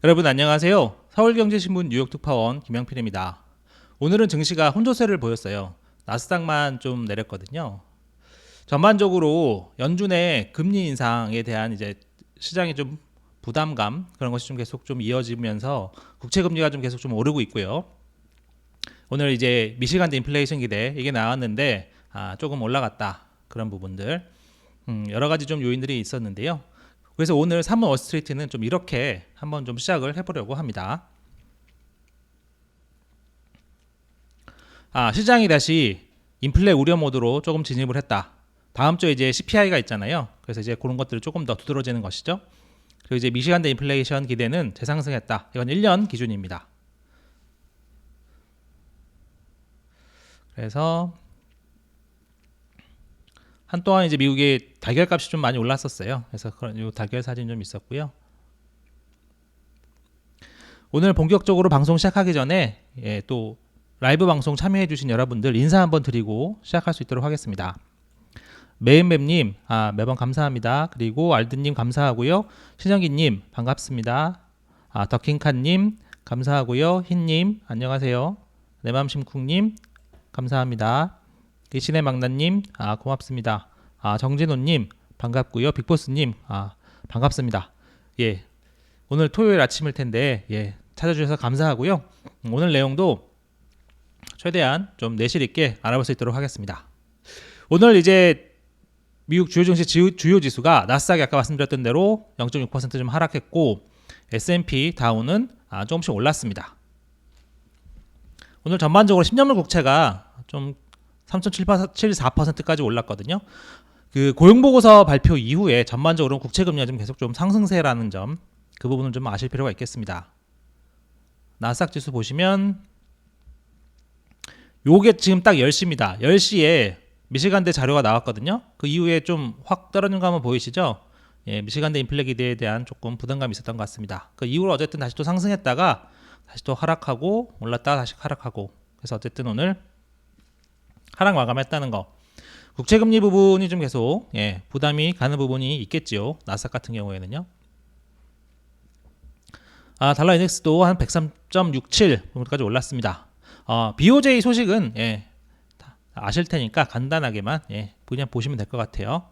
여러분 안녕하세요. 서울경제신문 뉴욕특파원 김영필입니다. 오늘은 증시가 혼조세를 보였어요. 나스닥만 좀 내렸거든요. 전반적으로 연준의 금리 인상에 대한 이제 시장의 좀 부담감 그런 것이 좀 계속 좀 이어지면서 국채 금리가 좀 계속 좀 오르고 있고요. 오늘 이제 미시간대 인플레이션 기대 이게 나왔는데 조금 올라갔다 그런 부분들 여러 가지 좀 요인들이 있었는데요. 그래서 오늘 3월 월스트리트는 좀 이렇게 한번 좀 시작을 해보려고 합니다. 시장이 다시 인플레 우려 모드로 조금 진입을 했다. 다음 주에 이제 CPI가 있잖아요. 그래서 이제 그런 것들을 조금 더 두드러지는 것이죠. 그리고 이제 미시간대 인플레이션 기대는 재상승했다. 이건 1년 기준입니다. 그래서 한동안 이제 미국의 달걀값이 좀 많이 올랐었어요. 그래서 그런 요 달걀 사진 좀 있었고요. 오늘 본격적으로 방송 시작하기 전에 또 라이브 방송 참여해주신 여러분들 인사 한번 드리고 시작할 수 있도록 하겠습니다. 메인맵님 매번 감사합니다. 그리고 알드님 감사하고요. 신영기님 반갑습니다. 더킹칸님 감사하고요. 흰님 안녕하세요. 내맘심쿵님 감사합니다. 이신의 망나님 고맙습니다. 정진호님 반갑고요. 빅보스님 반갑습니다. 예, 오늘 토요일 아침일 텐데 찾아주셔서 감사하고요. 오늘 내용도 최대한 좀 내실 있게 알아볼 수 있도록 하겠습니다. 오늘 이제 미국 주요 증시 주요 지수가 나스닥이 아까 말씀드렸던 대로 0.6% 좀 하락했고 S&P 다우는 조금씩 올랐습니다. 오늘 전반적으로 10년물 국채가 좀 3.74%까지 올랐거든요. 그 고용보고서 발표 이후에 전반적으로 국채 금리가 좀 계속 좀 상승세라는 점, 그 부분을 좀 아실 필요가 있겠습니다. 나스닥 지수 보시면 요게 지금 딱 10시입니다. 10시에 미시간대 자료가 나왔거든요. 그 이후에 좀 확 떨어진 거 한번 보이시죠? 미시간대 인플레 기대에 대한 조금 부담감이 있었던 것 같습니다. 그 이후로 어쨌든 다시 또 상승했다가 다시 또 하락하고 올랐다가 다시 하락하고, 그래서 어쨌든 오늘 하락 마감했다는 거. 국채금리 부분이 좀 계속 부담이 가는 부분이 있겠지요. 나스닥 같은 경우에는요. 달러 인덱스도 한 103.67 부분까지 올랐습니다. BOJ 소식은 아실 테니까 간단하게만 그냥 보시면 될 것 같아요.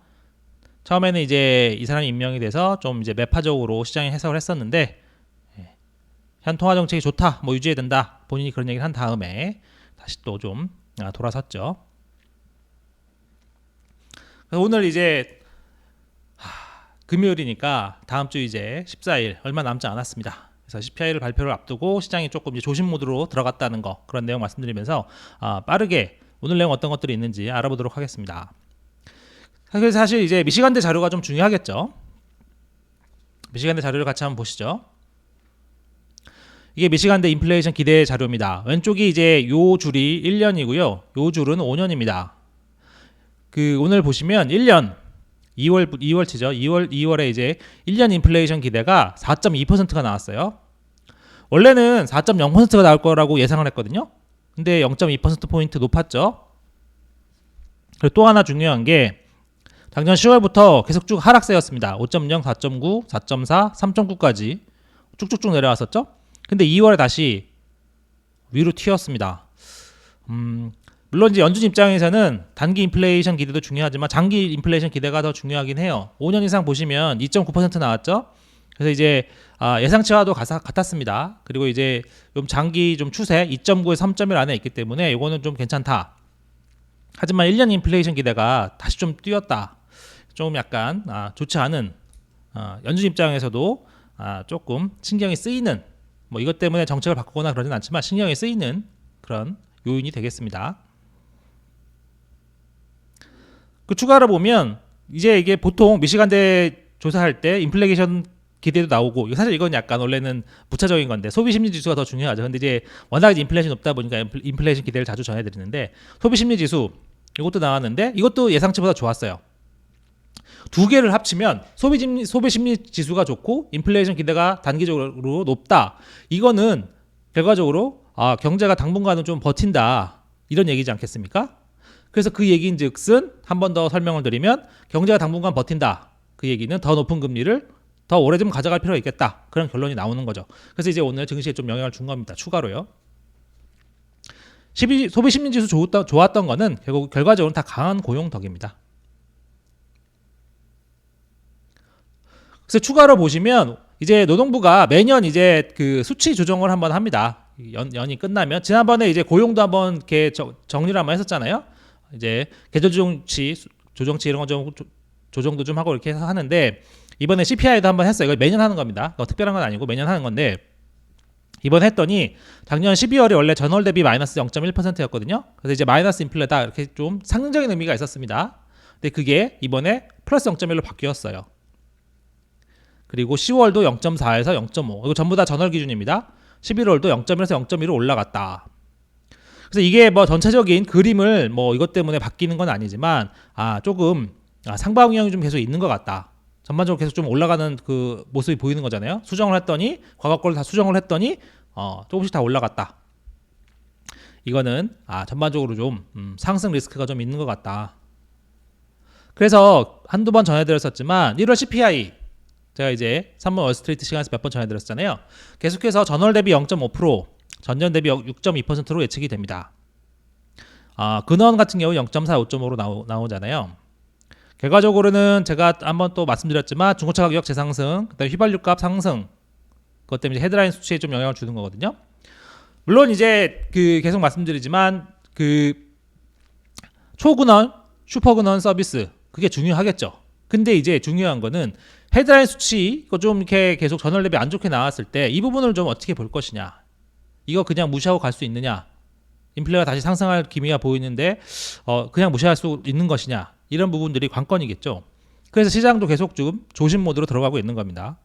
처음에는 이제 이 사람이 임명이 돼서 좀 이제 매파적으로 시장이 해석을 했었는데 현 통화 정책이 좋다, 뭐 유지해야 된다, 본인이 그런 얘기를 한 다음에 다시 또 좀 돌아섰죠. 오늘 이제 금요일이니까 다음 주 이제 14일 얼마 남지 않았습니다. 그래서 CPI를 발표를 앞두고 시장이 조금 이제 조심 모드로 들어갔다는 거, 그런 내용 말씀드리면서 빠르게 오늘 내용 어떤 것들이 있는지 알아보도록 하겠습니다. 그래서 사실 이제 미시간대 자료가 좀 중요하겠죠. 미시간대 자료를 같이 한번 보시죠. 이게 미시간대 인플레이션 기대 자료입니다. 왼쪽이 이제 요 줄이 1년이고요. 요 줄은 5년입니다. 그 오늘 보시면 1년 2월치죠. 2월에 이제 1년 인플레이션 기대가 4.2%가 나왔어요. 원래는 4.0%가 나올 거라고 예상을 했거든요. 근데 0.2%포인트 높았죠. 그리고 또 하나 중요한 게 작년 10월부터 계속 쭉 하락세였습니다. 5.0, 4.9, 4.4, 3.9까지 쭉쭉쭉 내려왔었죠. 근데 2월에 다시 위로 튀었습니다. 물론 이제 연준 입장에서는 단기 인플레이션 기대도 중요하지만 장기 인플레이션 기대가 더 중요하긴 해요. 5년 이상 보시면 2.9% 나왔죠. 그래서 이제 예상치와도 같았습니다. 그리고 이제 좀 장기 좀 추세 2.9에서 3.1 안에 있기 때문에 이거는 좀 괜찮다. 하지만 1년 인플레이션 기대가 다시 좀 뛰었다. 좀 약간 좋지 않은 연준 입장에서도 조금 신경이 쓰이는, 뭐 이것 때문에 정책을 바꾸거나 그러진 않지만 신경이 쓰이는 그런 요인이 되겠습니다. 그 추가로 보면 이제 이게 보통 미시간대 조사할 때 인플레이션 기대도 나오고, 사실 이건 약간 원래는 부차적인 건데 소비 심리 지수가 더 중요하죠. 근데 이제 워낙 인플레이션이 높다 보니까 인플레이션 기대를 자주 전해드리는데, 소비 심리 지수 이것도 나왔는데 이것도 예상치보다 좋았어요. 두 개를 합치면 소비 심리 지수가 좋고 인플레이션 기대가 단기적으로 높다. 이거는 결과적으로 경제가 당분간은 좀 버틴다, 이런 얘기지 않겠습니까? 그래서 그 얘기인즉슨 한 번 더 설명을 드리면 경제가 당분간 버틴다. 그 얘기는 더 높은 금리를 더 오래 좀 가져갈 필요가 있겠다. 그런 결론이 나오는 거죠. 그래서 이제 오늘 증시에 좀 영향을 준 겁니다. 추가로요. 소비 심리 지수 좋았던 거는 결국 결과적으로 다 강한 고용 덕입니다. 그래서 추가로 보시면 이제 노동부가 매년 이제 그 수치 조정을 한번 합니다. 연이 끝나면 지난번에 이제 고용도 한번 이렇게 정리를 한번 했었잖아요. 이제 계절 조정치 이런 거 좀 조정도 좀 하고 이렇게 해서 하는데 이번에 CPI도 한번 했어요. 이거 매년 하는 겁니다. 특별한 건 아니고 매년 하는 건데 이번 했더니 작년 12월에 원래 전월 대비 마이너스 0.1%였거든요. 그래서 이제 마이너스 인플레다 이렇게 좀 상징적인 의미가 있었습니다. 근데 그게 이번에 플러스 0.1로 바뀌었어요. 그리고 10월도 0.4에서 0.5. 이거 전부 다 전월 기준입니다. 11월도 0.1에서 0.2로 올라갔다. 그래서 이게 뭐 전체적인 그림을 뭐 이것 때문에 바뀌는 건 아니지만 조금 상방향이 좀 계속 있는 것 같다. 전반적으로 계속 좀 올라가는 그 모습이 보이는 거잖아요. 수정을 했더니 과거 거를 다 수정을 했더니 조금씩 다 올라갔다. 이거는 전반적으로 좀 상승 리스크가 좀 있는 것 같다. 그래서 한두 번 전해드렸었지만 1월 CPI 제가 이제 3번 월스트리트 시간에서 몇 번 전해드렸잖아요. 계속해서 전월 대비 0.5%, 전년 대비 6.2%로 예측이 됩니다. 근원 같은 경우 0.4, 5.5로 나오잖아요. 결과적으로는 제가 한번 또 말씀드렸지만 중고차 가격 재상승, 그다음에 휘발유값 상승, 그것 때문에 헤드라인 수치에 좀 영향을 주는 거거든요. 물론 이제 그 계속 말씀드리지만 그 초근원, 슈퍼근원 서비스 그게 중요하겠죠. 근데 이제 중요한 거는 헤드라인 수치 이거 좀 이렇게 계속 전월 대비 안 좋게 나왔을 때 이 부분을 좀 어떻게 볼 것이냐. 이거 그냥 무시하고 갈 수 있느냐. 인플레가 다시 상승할 기미가 보이는데 그냥 무시할 수 있는 것이냐. 이런 부분들이 관건이겠죠. 그래서 시장도 계속 좀 조심 모드로 들어가고 있는 겁니다.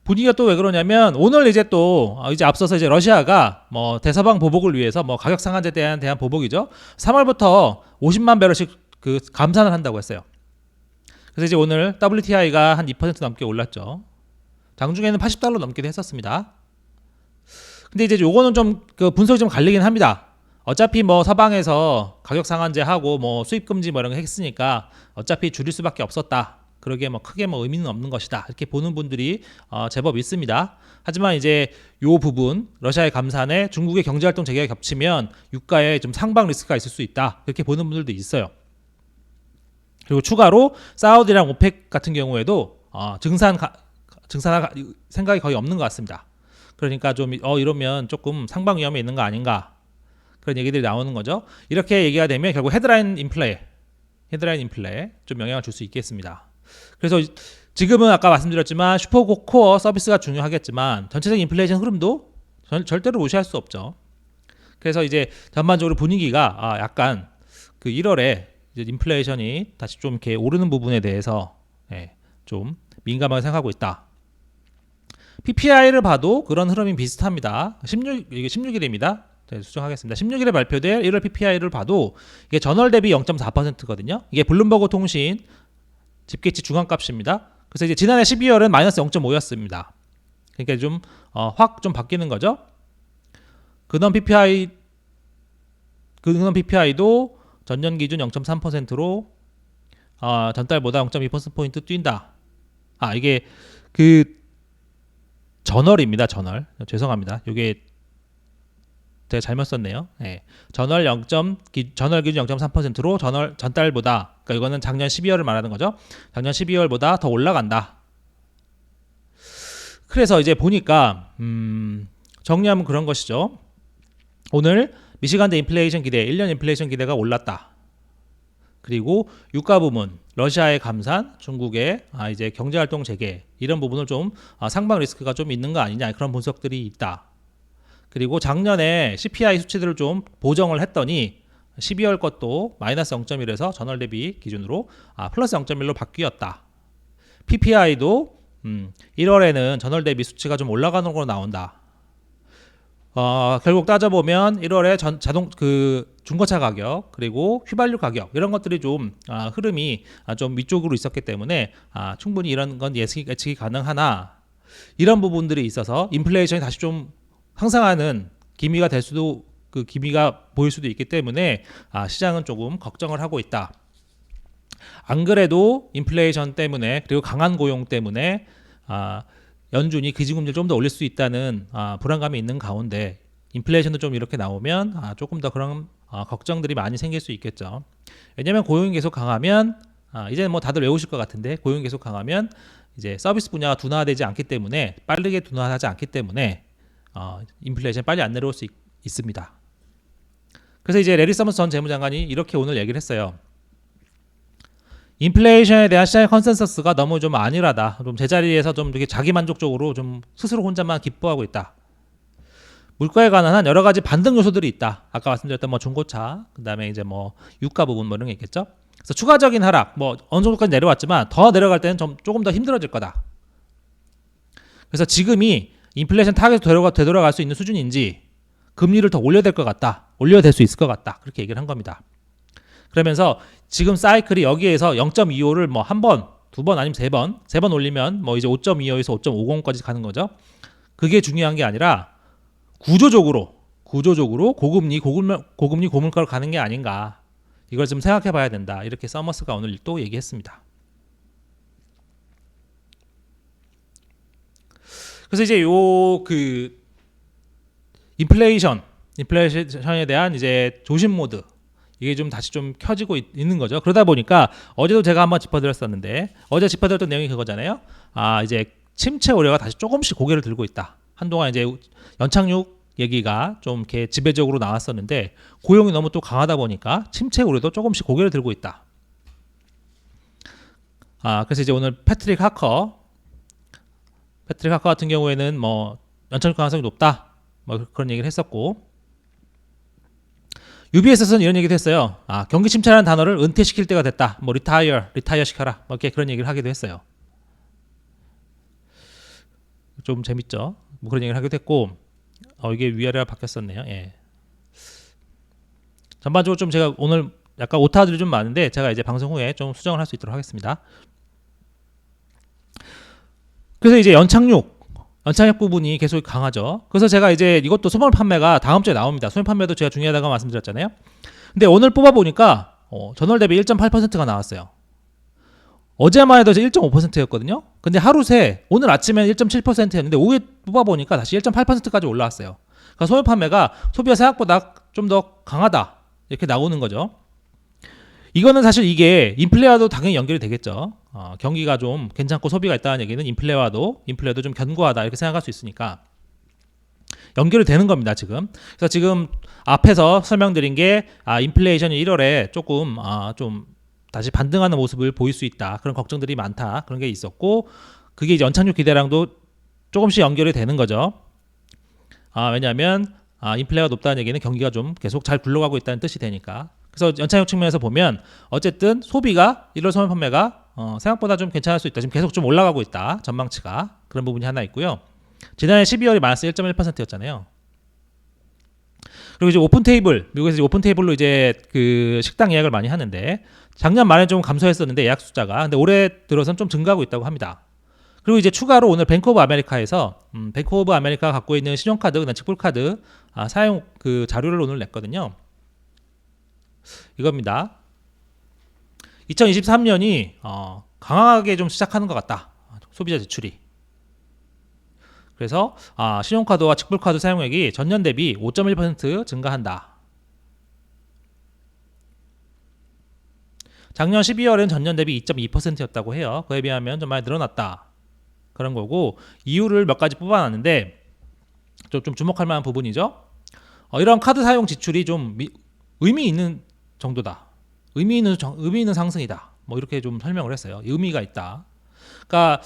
분위기가 또 왜 그러냐면 오늘 이제 또 이제 앞서서 이제 러시아가 뭐 대서방 보복을 위해서 뭐 가격 상한제에 대한 보복이죠. 3월부터 50만 배럴씩 그 감산을 한다고 했어요. 그래서 이제 오늘 WTI가 한 2% 넘게 올랐죠. 장중에는 $80 넘기도 했었습니다. 근데 이제 요거는 좀 그 분석이 좀 갈리긴 합니다. 어차피 뭐 서방에서 가격 상한제 하고 뭐 수입 금지 뭐 이런 거 했으니까 어차피 줄일 수밖에 없었다. 그러게 뭐 크게 뭐 의미는 없는 것이다. 이렇게 보는 분들이 제법 있습니다. 하지만 이제 요 부분 러시아의 감산에 중국의 경제활동 재개가 겹치면 유가에 좀 상방 리스크가 있을 수 있다. 이렇게 보는 분들도 있어요. 그리고 추가로 사우디랑 오펙 같은 경우에도 증산할 생각이 거의 없는 것 같습니다. 그러니까 좀 이러면 조금 상방 위험이 있는 거 아닌가 그런 얘기들이 나오는 거죠. 이렇게 얘기가 되면 결국 헤드라인 인플레 좀 영향을 줄 수 있겠습니다. 그래서 지금은 아까 말씀드렸지만 슈퍼코어 서비스가 중요하겠지만 전체적인 인플레이션 흐름도 절대로 무시할 수 없죠. 그래서 이제 전반적으로 분위기가 약간 그 1월에 이제 인플레이션이 다시 좀 이렇게 오르는 부분에 대해서 좀 민감하게 생각하고 있다. PPI를 봐도 그런 흐름이 비슷합니다. 이게 16일입니다. 수정하겠습니다. 16일에 발표될 1월 PPI를 봐도 이게 전월 대비 0.4%거든요. 이게 블룸버그 통신 집계치 중앙값입니다. 그래서 이제 지난해 12월은 마이너스 0.5였습니다. 그러니까 좀 확 좀 바뀌는 거죠. 근원 PPI도 전년 기준 0.3%로 전달보다 0.2%포인트 뛴다. 이게 그 전월입니다. 전월. 죄송합니다. 이게 제가 잘못 썼네요. 전월 기준 0.3%로 전달보다, 그러니까 이거는 작년 12월을 말하는 거죠. 작년 12월보다 더 올라간다. 그래서 이제 보니까 정리하면 그런 것이죠. 오늘 미시간대 인플레이션 기대, 1년 인플레이션 기대가 올랐다. 그리고 유가 부문, 러시아의 감산, 중국의 이제 경제활동 재개 이런 부분을 좀 상방 리스크가 좀 있는 거 아니냐 그런 분석들이 있다. 그리고 작년에 CPI 수치들을 좀 보정을 했더니 12월 것도 마이너스 0.1에서 전월 대비 기준으로 플러스 0.1로 바뀌었다. PPI도 1월에는 전월 대비 수치가 좀 올라가는 걸로 나온다. 결국 따져보면 1월에 자동 중고차 가격 그리고 휘발유 가격 이런 것들이 좀 흐름이 좀 위쪽으로 있었기 때문에 충분히 이런 건 예측이 가능하나 이런 부분들이 있어서 인플레이션이 다시 좀 상승하는 기미가 될 수도 기미가 보일 수도 있기 때문에 시장은 조금 걱정을 하고 있다. 안 그래도 인플레이션 때문에 그리고 강한 고용 때문에 연준이 기준금리를 좀 더 올릴 수 있다는 불안감이 있는 가운데 인플레이션도 좀 이렇게 나오면 조금 더 그런 걱정들이 많이 생길 수 있겠죠. 왜냐하면 고용이 계속 강하면 이제 뭐 다들 외우실 것 같은데 고용이 계속 강하면 이제 서비스 분야가 둔화되지 않기 때문에 빠르게 둔화하지 않기 때문에 인플레이션이 빨리 안 내려올 수 있습니다. 그래서 이제 레리 서머스 전 재무장관이 이렇게 오늘 얘기를 했어요. 인플레이션에 대한 시장의 컨센서스가 너무 좀 안일하다. 좀 제자리에서 좀 되게 자기 만족적으로 좀 스스로 혼자만 기뻐하고 있다. 물가에 관한 여러 가지 반등 요소들이 있다. 아까 말씀드렸던 뭐 중고차, 그다음에 이제 뭐 유가 부분 뭐 이런 게 있겠죠. 그래서 추가적인 하락, 뭐 어느 정도까지 내려왔지만 더 내려갈 때는 조금 더 힘들어질 거다. 그래서 지금이 인플레이션 타겟으로 되돌아갈 수 있는 수준인지 금리를 더 올려야 될 것 같다. 올려야 될 수 있을 것 같다. 그렇게 얘기를 한 겁니다. 그러면서 지금 사이클이 여기에서 0.25를 뭐 한 번, 두 번 아니면 세 번 올리면 뭐 이제 5.25에서 5.50까지 가는 거죠. 그게 중요한 게 아니라 구조적으로 고금리 고물가로 가는 게 아닌가. 이걸 좀 생각해 봐야 된다. 이렇게 서머스가 오늘 또 얘기했습니다. 그래서 이제 인플레이션에 대한 이제 조심 모드 이게 좀 다시 좀 켜지고 있는 거죠. 그러다 보니까 어제도 제가 한번 짚어드렸었는데 어제 짚어드렸던 내용이 그거잖아요. 이제 침체 우려가 다시 조금씩 고개를 들고 있다. 한동안 이제 연착륙 얘기가 좀 이렇게 지배적으로 나왔었는데 고용이 너무 또 강하다 보니까 침체 우려도 조금씩 고개를 들고 있다. 그래서 이제 오늘 패트릭 하커 같은 경우에는 뭐 연착륙 가능성이 높다. 뭐 그런 얘기를 했었고 UBS에서는 이런 얘기도 했어요. 경기 침체라는 단어를 은퇴시킬 때가 됐다. 뭐 리타이어 시켜라. 뭐 이렇게 그런 얘기를 하기도 했어요. 좀 재밌죠. 뭐 그런 얘기를 하기도 했고 이게 위아래가 바뀌었었네요. 예. 전반적으로 좀 제가 오늘 약간 오타들이 좀 많은데 제가 이제 방송 후에 좀 수정을 할 수 있도록 하겠습니다. 그래서 이제 연착륙 부분이 계속 강하죠. 그래서 제가 이제 이것도 소멸 판매가 다음 주에 나옵니다. 소멸 판매도 제가 중요하다고 말씀드렸잖아요. 근데 오늘 뽑아보니까 전월 대비 1.8%가 나왔어요. 어제만 해도 1.5%였거든요. 근데 하루 새 오늘 아침에는 1.7%였는데 오후에 뽑아보니까 다시 1.8%까지 올라왔어요. 그러니까 소멸 판매가 소비가 생각보다 좀 더 강하다 이렇게 나오는 거죠. 이거는 사실 이게 인플레와도 당연히 연결이 되겠죠. 경기가 좀 괜찮고 소비가 있다는 얘기는 인플레도 좀 견고하다 이렇게 생각할 수 있으니까 연결이 되는 겁니다. 지금. 그래서 지금 앞에서 설명드린 게 인플레이션이 1월에 조금 좀 다시 반등하는 모습을 보일 수 있다. 그런 걱정들이 많다. 그런 게 있었고 그게 이제 연착륙 기대랑도 조금씩 연결이 되는 거죠. 왜냐하면 인플레가 높다는 얘기는 경기가 좀 계속 잘 굴러가고 있다는 뜻이 되니까. 그래서 연착륙 측면에서 보면 어쨌든 소비가 1월 소매 판매가 생각보다 좀 괜찮을 수 있다. 지금 계속 좀 올라가고 있다. 전망치가. 그런 부분이 하나 있고요. 지난해 12월이 마이너스 1.1%였잖아요. 그리고 이제 오픈 테이블, 미국에서 이제 오픈 테이블로 이제 그 식당 예약을 많이 하는데 작년 말에 좀 감소했었는데 예약 숫자가 근데 올해 들어서는 좀 증가하고 있다고 합니다. 그리고 이제 추가로 오늘 뱅크 오브 아메리카에서 뱅크 오브 아메리카가 갖고 있는 신용카드, 그다음 직불카드 사용 그 자료를 오늘 냈거든요. 이겁니다. 2023년이 강하게 좀 시작하는 것 같다. 소비자 지출이. 그래서 신용카드와 직불카드 사용액이 전년 대비 5.1% 증가한다. 작년 12월엔 전년 대비 2.2%였다고 해요. 그에 비하면 좀 많이 늘어났다. 그런 거고 이유를 몇 가지 뽑아놨는데 좀 주목할 만한 부분이죠. 이런 카드 사용 지출이 좀 의미 있는 정도다. 의미 있는 상승이다. 뭐 이렇게 좀 설명을 했어요. 의미가 있다. 그러니까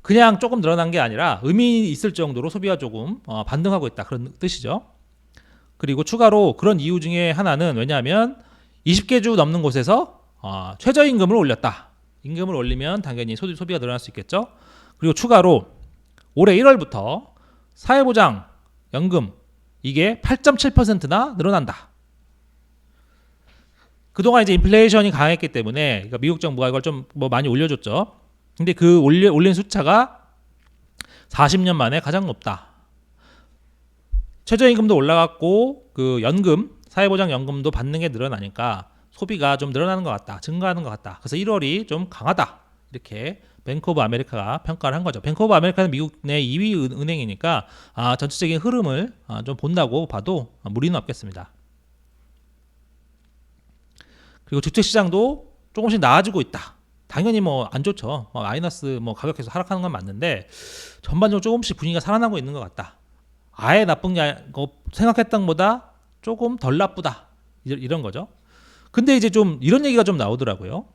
그냥 조금 늘어난 게 아니라 의미 있을 정도로 소비가 조금 반등하고 있다. 그런 뜻이죠. 그리고 추가로 그런 이유 중에 하나는 왜냐하면 20개 주 넘는 곳에서 최저임금을 올렸다. 임금을 올리면 당연히 소비가 늘어날 수 있겠죠. 그리고 추가로 올해 1월부터 사회보장 연금 이게 8.7%나 늘어난다. 그동안 이제 인플레이션이 강했기 때문에 그러니까 미국 정부가 이걸 좀 뭐 많이 올려줬죠. 근데 그 올린 숫자가 40년 만에 가장 높다. 최저임금도 올라갔고 그 연금, 사회보장 연금도 받는 게 늘어나니까 소비가 좀 늘어나는 것 같다, 증가하는 것 같다. 그래서 1월이 좀 강하다. 이렇게 뱅크 오브 아메리카가 평가를 한 거죠. 뱅크 오브 아메리카는 미국 내 2위 은행이니까 전체적인 흐름을 좀 본다고 봐도 무리는 없겠습니다. 그리고 주택 시장도 조금씩 나아지고 있다. 당연히 뭐 안 좋죠. 마이너스 가격에서 하락하는 건 맞는데 전반적으로 조금씩 분위기가 살아나고 있는 것 같다. 아예 나쁜 게 생각했던 것보다 조금 덜 나쁘다. 이런 거죠. 근데 이제 좀 이런 얘기가 좀 나오더라고요.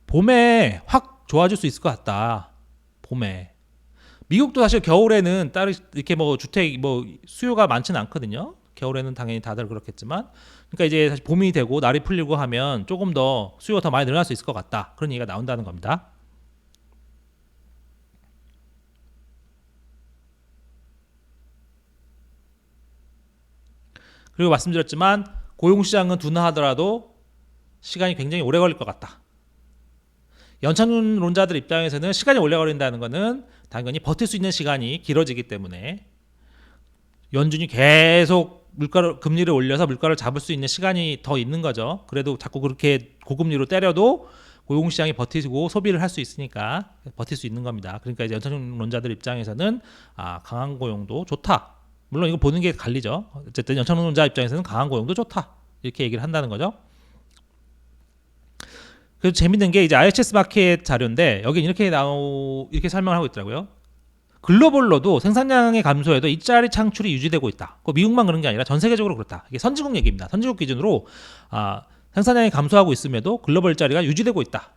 봄에 확 좋아질 수 있을 것 같다. 봄에. 미국도 사실 겨울에는 따로 이렇게 주택 수요가 많지는 않거든요. 겨울에는 당연히 다들 그렇겠지만, 그러니까 이제 사실 봄이 되고 날이 풀리고 하면 조금 더 수요가 더 많이 늘어날 수 있을 것 같다. 그런 얘기가 나온다는 겁니다. 그리고 말씀드렸지만 고용시장은 둔화하더라도 시간이 굉장히 오래 걸릴 것 같다. 연착륙론자들 입장에서는 시간이 오래 걸린다는 것은 당연히 버틸 수 있는 시간이 길어지기 때문에 연준이 계속 금리를 올려서 물가를 잡을 수 있는 시간이 더 있는 거죠. 그래도 자꾸 그렇게 고금리로 때려도 고용시장이 버티고 소비를 할 수 있으니까 버틸 수 있는 겁니다. 그러니까 이제 연착륙론자들 입장에서는 강한 고용도 좋다. 물론 이거 보는 게 갈리죠. 어쨌든 연착륙론자 입장에서는 강한 고용도 좋다. 이렇게 얘기를 한다는 거죠. 그래서 재밌는 게 이제 IHS 마켓 자료인데 여기 이렇게 설명을 하고 있더라고요. 글로벌로도 생산량의 감소에도 일자리 창출이 유지되고 있다. 미국만 그런 게 아니라 전 세계적으로 그렇다. 이게 선진국 얘기입니다. 선진국 기준으로 생산량이 감소하고 있음에도 글로벌 일자리가 유지되고 있다.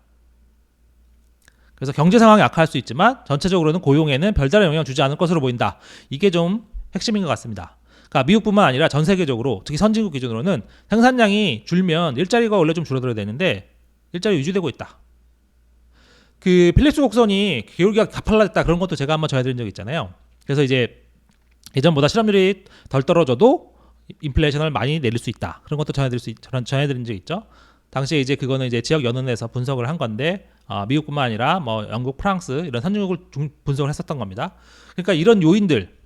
그래서 경제 상황이 악화할 수 있지만 전체적으로는 고용에는 별다른 영향을 주지 않을 것으로 보인다. 이게 좀 핵심인 것 같습니다. 그러니까 미국뿐만 아니라 전 세계적으로 특히 선진국 기준으로는 생산량이 줄면 일자리가 원래 좀 줄어들어야 되는데 일자리 유지되고 있다. 그 필립스 곡선이 기울기가 가팔라됐다 그런 것도 제가 한번 전해드린 적 있잖아요. 그래서 이제 예전보다 실업률이 덜 떨어져도 인플레이션을 많이 내릴 수 있다. 그런 것도 전해드린 적 있죠. 당시에 이제 그거는 이제 지역 연은에서 분석을 한 건데 미국뿐만 아니라 영국, 프랑스 이런 선진국을 분석을 했었던 겁니다. 그러니까 이런 요인들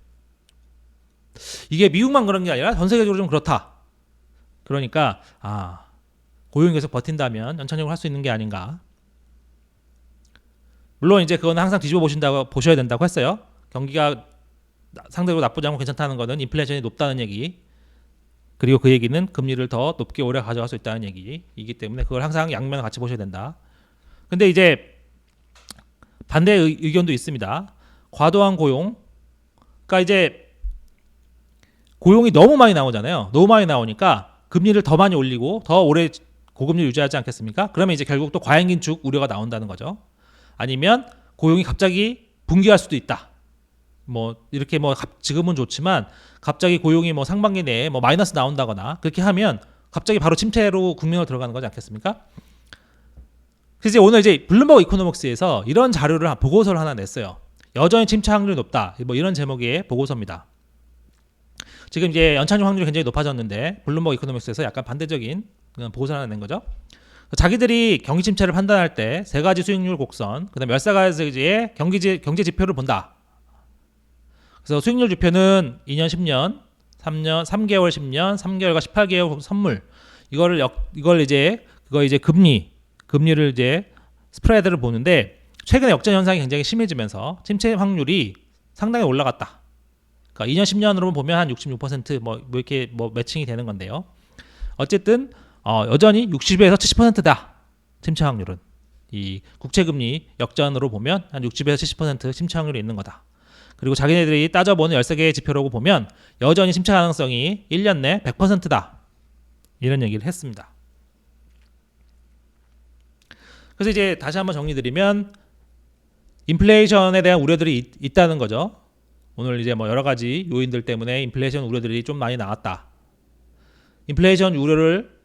이게 미국만 그런 게 아니라 전 세계적으로 좀 그렇다. 그러니까 고용이 계속 버틴다면 연착륙을 할 수 있는 게 아닌가. 물론 이제 그건 항상 뒤집어 보셔야 된다고 했어요. 경기가 상대적으로 나쁘지 않고 괜찮다는 것은 인플레이션이 높다는 얘기. 그리고 그 얘기는 금리를 더 높게 오래 가져갈 수 있다는 얘기이기 때문에 그걸 항상 양면을 같이 보셔야 된다. 근데 이제 반대 의견도 있습니다. 과도한 고용. 그러니까 이제 고용이 너무 많이 나오잖아요. 너무 많이 나오니까 금리를 더 많이 올리고 더 오래 고금리 유지하지 않겠습니까? 그러면 이제 결국 또 과잉 긴축 우려가 나온다는 거죠. 아니면 고용이 갑자기 붕괴할 수도 있다. 이렇게 지금은 좋지만 갑자기 고용이 상반기 내에 마이너스 나온다거나 그렇게 하면 갑자기 바로 침체로 국면으로 들어가는 거지 않겠습니까? 그래서 오늘 이제 블룸버그 이코노믹스에서 이런 자료를 보고서를 하나 냈어요. 여전히 침체 확률이 높다. 이런 제목의 보고서입니다. 지금 이제 연착륙 확률이 굉장히 높아졌는데 블룸버그 이코노믹스에서 약간 반대적인 보고서를 하나 낸 거죠. 자기들이 경기 침체를 판단할 때 세 가지 수익률 곡선, 그다음에 14가지의 경제 지표를 본다. 그래서 수익률 지표는 2년, 10년, 3년, 3개월, 10년, 3개월과 18개월 선물. 이걸 이제 금리를 이제 스프레드를 보는데 최근에 역전 현상이 굉장히 심해지면서 침체 확률이 상당히 올라갔다. 그러니까 2년, 10년으로 보면 한 66% 이렇게 매칭이 되는 건데요. 어쨌든 여전히 60에서 70%다. 침체 확률은. 이 국채금리 역전으로 보면 한 60에서 70% 침체 확률이 있는 거다. 그리고 자기네들이 따져보는 13개의 지표라고 보면 여전히 침체 가능성이 1년 내 100%다. 이런 얘기를 했습니다. 그래서 이제 다시 한번 정리드리면 인플레이션에 대한 우려들이 있다는 거죠. 오늘 이제 여러 가지 요인들 때문에 인플레이션 우려들이 좀 많이 나왔다. 인플레이션 우려를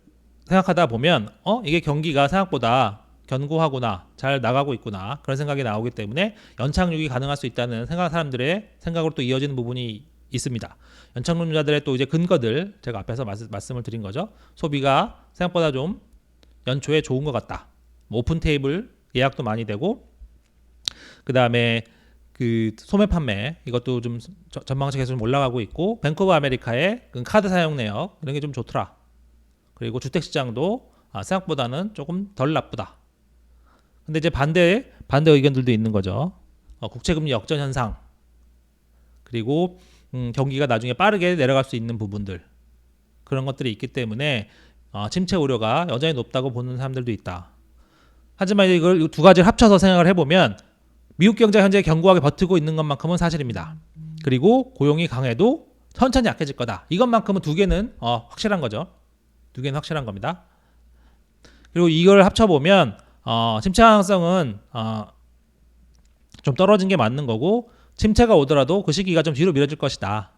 생각하다 보면 이게 경기가 생각보다 견고하구나, 잘 나가고 있구나 그런 생각이 나오기 때문에 연착륙이 가능할 수 있다는 사람들의 생각으로 또 이어지는 부분이 있습니다. 연착륙자들의 또 이제 근거들 제가 앞에서 말씀을 드린 거죠. 소비가 생각보다 좀 연초에 좋은 것 같다. 오픈 테이블 예약도 많이 되고 그 다음에 그 소매 판매 이것도 좀 전망치 계속 좀 올라가고 있고 뱅크 오브 아메리카의 카드 사용 내역 이런 게 좀 좋더라. 그리고 주택 시장도 생각보다는 조금 덜 나쁘다. 근데 이제 반대 의견들도 있는 거죠. 국채금리 역전 현상, 그리고 경기가 나중에 빠르게 내려갈 수 있는 부분들, 그런 것들이 있기 때문에 침체 우려가 여전히 높다고 보는 사람들도 있다. 하지만 이걸 두 가지를 합쳐서 생각을 해보면 미국 경제가 현재 견고하게 버티고 있는 것만큼은 사실입니다. 그리고 고용이 강해도 천천히 약해질 거다. 이것만큼은 두 개는 확실한 거죠. 두 개는 확실한 겁니다. 그리고 이걸 합쳐보면 침체 가능성은 좀 떨어진 게 맞는 거고, 침체가 오더라도 그 시기가 좀 뒤로 미뤄질 것이다.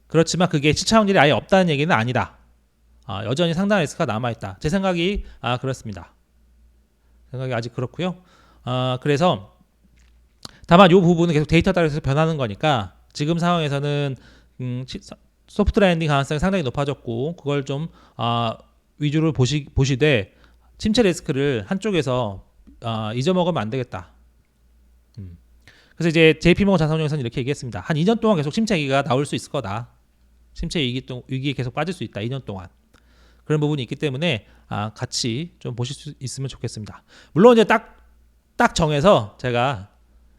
그렇지만 그게 시차 확률이 아예 없다는 얘기는 아니다. 여전히 상당한 리스크가 남아있다. 제 생각이 그렇습니다. 생각이 아직 그렇고요. 그래서 다만 이 부분은 계속 데이터 따라서 변하는 거니까 지금 상황에서는 소프트 랜딩 가능성이 상당히 높아졌고, 그걸 좀 위주로 보시되 침체 리스크를 한쪽에서 잊어먹으면 안 되겠다. 그래서 이제 JP모건 자산운용에서는 이렇게 얘기했습니다. 한 2년 동안 계속 침체 위기가 나올 수 있을 거다. 침체 위기에 계속 빠질 수 있다. 2년 동안. 그런 부분이 있기 때문에 같이 좀 보실 수 있으면 좋겠습니다. 물론 이제 딱 정해서 제가,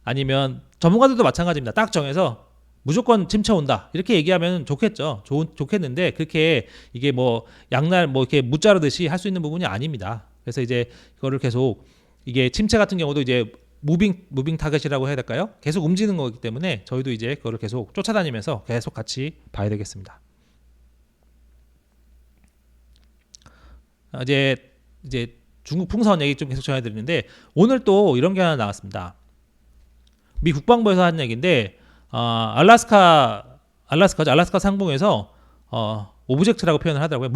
아니면 전문가들도 마찬가지입니다. 딱 정해서 무조건 침체 온다 이렇게 얘기하면 좋겠죠. 좋겠는데 그렇게 이게 뭐 양날 뭐 이렇게 무자르듯이 할 수 있는 부분이 아닙니다. 그래서 이제 그거를 계속, 이게 침체 같은 경우도 이제 무빙 타겟이라고 해야 될까요? 계속 움직이는 거기 때문에 저희도 이제 그거를 계속 쫓아다니면서 계속 같이 봐야 되겠습니다. 이제 중국 풍선 얘기 좀 계속 전해드리는데, 오늘 또 이런 게 하나 나왔습니다. 미 국방부에서 한 얘기인데, 알라스카 상공에서 오브젝트라고 표현을 하더라고요.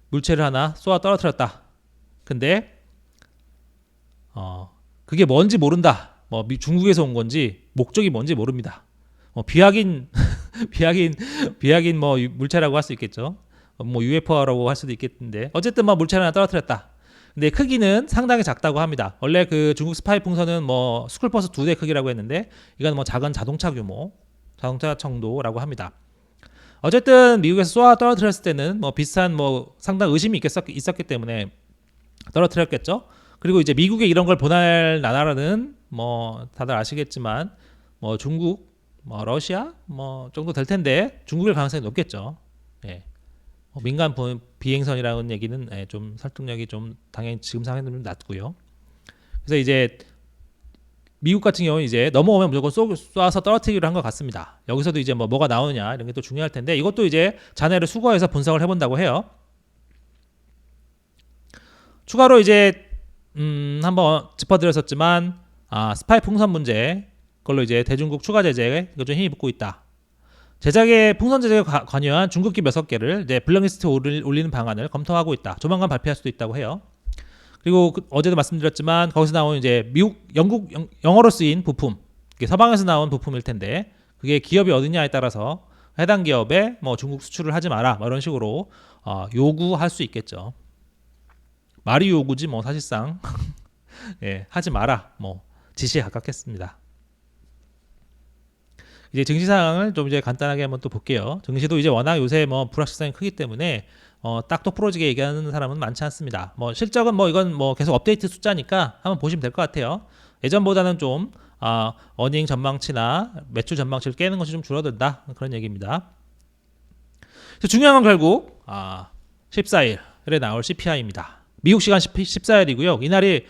물체를 하나 쏘아 떨어뜨렸다. 근데 그게 뭔지 모른다. 뭐 중국에서 온 건지 목적이 뭔지 모릅니다. 비약인 뭐 물체라고 할 수 있겠죠. 뭐 UFO라고 할 수도 있겠는데, 어쨌든 뭐 물체를 하나 떨어뜨렸다. 근데 크기는 상당히 작다고 합니다. 원래 그 중국 스파이 풍선은 뭐 스쿨버스 2대 크기라고 했는데, 이건 뭐 작은 자동차 규모, 자동차 정도라고 합니다. 어쨌든 미국에서 쏘아 떨어뜨렸을 때는 뭐 비슷한 뭐 상당 의심이 있었기 때문에 떨어뜨렸겠죠. 그리고 이제 미국에 이런 걸 보낼 나라는 뭐 다들 아시겠지만 뭐 중국, 뭐 러시아 뭐 정도 될 텐데, 중국일 가능성이 높겠죠. 예. 민간 비행선이라는 얘기는 좀 설득력이 좀 당연히 지금 상황에는 좀 낮고요. 그래서 이제 미국 같은 경우는 이제 넘어오면 무조건 쏴서 떨어뜨리기로 한 것 같습니다. 여기서도 이제 뭐가 나오느냐 이런 게 또 중요할 텐데, 이것도 이제 잔해를 수거해서 분석을 해본다고 해요. 추가로 이제 한번 짚어드렸었지만 스파이 풍선 문제, 그걸로 이제 대중국 추가 제재 이거 좀 힘이 붙고 있다. 풍선 제작에 관여한 중국기 몇 개를 이제 블랙리스트에 올리는 방안을 검토하고 있다. 조만간 발표할 수도 있다고 해요. 그리고 어제도 말씀드렸지만 거기서 나온 이제 영어로 쓰인 부품, 이게 서방에서 나온 부품일 텐데, 그게 기업이 어디냐에 따라서 해당 기업에 뭐 중국 수출을 하지 마라 뭐 이런 식으로 요구할 수 있겠죠. 말이 요구지 뭐 사실상 예, 하지 마라 뭐 지시에 가깝겠습니다. 이제 증시 상황을 좀 이제 간단하게 한번 또 볼게요. 증시도 이제 워낙 요새 뭐 불확실성이 크기 때문에 딱 똑부러지게 얘기하는 사람은 많지 않습니다. 뭐 실적은 뭐 이건 뭐 계속 업데이트 숫자니까 한번 보시면 될 것 같아요. 예전보다는 좀 어닝 전망치나 매출 전망치를 깨는 것이 좀 줄어든다, 그런 얘기입니다. 중요한 건 결국 14일에 나올 CPI입니다. 미국 시간 14일이고요. 이날이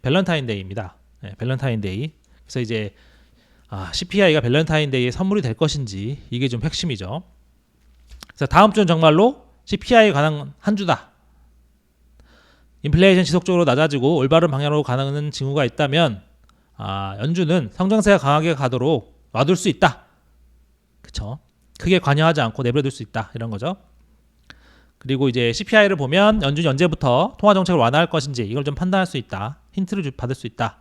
밸런타인데이입니다. 네, 밸런타인데이. 그래서 이제 CPI가 밸런타인데이의 선물이 될 것인지, 이게 좀 핵심이죠. 그래서 다음 주는 정말로 CPI에 관한 한 주다. 인플레이션 지속적으로 낮아지고 올바른 방향으로 가는 징후가 있다면 연준은 성장세가 강하게 가도록 놔둘 수 있다. 그쵸? 크게 관여하지 않고 내버려둘 수 있다, 이런 거죠. 그리고 이제 CPI를 보면 연준이 언제부터 통화 정책을 완화할 것인지 이걸 좀 판단할 수 있다. 힌트를 받을 수 있다.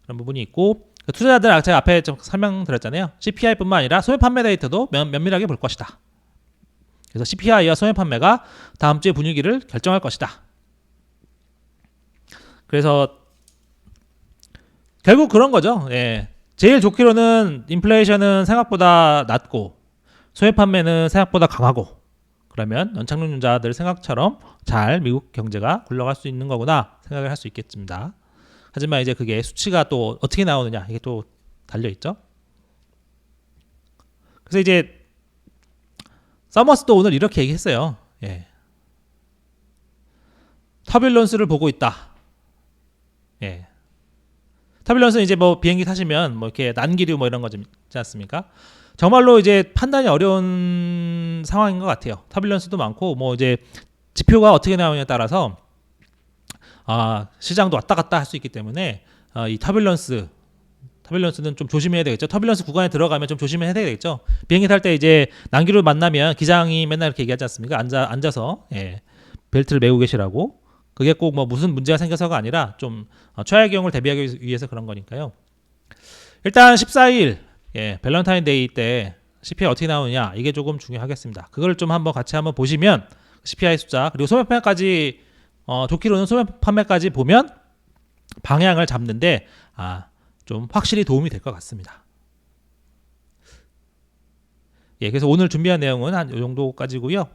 그런 부분이 있고, 투자자들 제가 앞에 좀 설명드렸잖아요. CPI뿐만 아니라 소매 판매 데이터도 면밀하게 볼 것이다. 그래서 CPI와 소매 판매가 다음 주의 분위기를 결정할 것이다. 그래서 결국 그런 거죠. 예. 제일 좋기로는 인플레이션은 생각보다 낮고 소매 판매는 생각보다 강하고, 그러면 연착륙자들 생각처럼 잘 미국 경제가 굴러갈 수 있는 거구나 생각을 할 수 있겠습니다. 하지만 이제 그게 수치가 또 어떻게 나오느냐 이게 또 달려 있죠. 그래서 이제 서머스도 오늘 이렇게 얘기했어요. 예. 터뷸런스를 보고 있다. 예. 터뷸런스는 이제 뭐 비행기 타시면 뭐 이렇게 난기류 뭐 이런 거 좀 있지 않습니까? 정말로 이제 판단이 어려운 상황인 것 같아요. 터뷸런스도 많고 뭐 이제 지표가 어떻게 나오냐에 따라서 시장도 왔다 갔다 할 수 있기 때문에 이 터뷸런스는 좀 조심해야 되겠죠. 터뷸런스 구간에 들어가면 좀 조심해야 되겠죠. 비행기 탈 때 이제 난기류 만나면 기장이 맨날 이렇게 얘기하지 않습니까? 앉아서 예, 벨트를 매고 계시라고. 그게 꼭 뭐 무슨 문제가 생겨서가 아니라 좀 최악의 경우를 대비하기 위해서 그런 거니까요. 일단 14일 예, 발렌타인데이 때 CPI 어떻게 나오느냐 이게 조금 중요하겠습니다. 그걸 좀 한번 같이 한번 보시면 CPI 숫자 그리고 소매 판매까지 좋기로는 소매 판매까지 보면 방향을 잡는데 좀 확실히 도움이 될 것 같습니다. 예, 그래서 오늘 준비한 내용은 한 이 정도까지고요.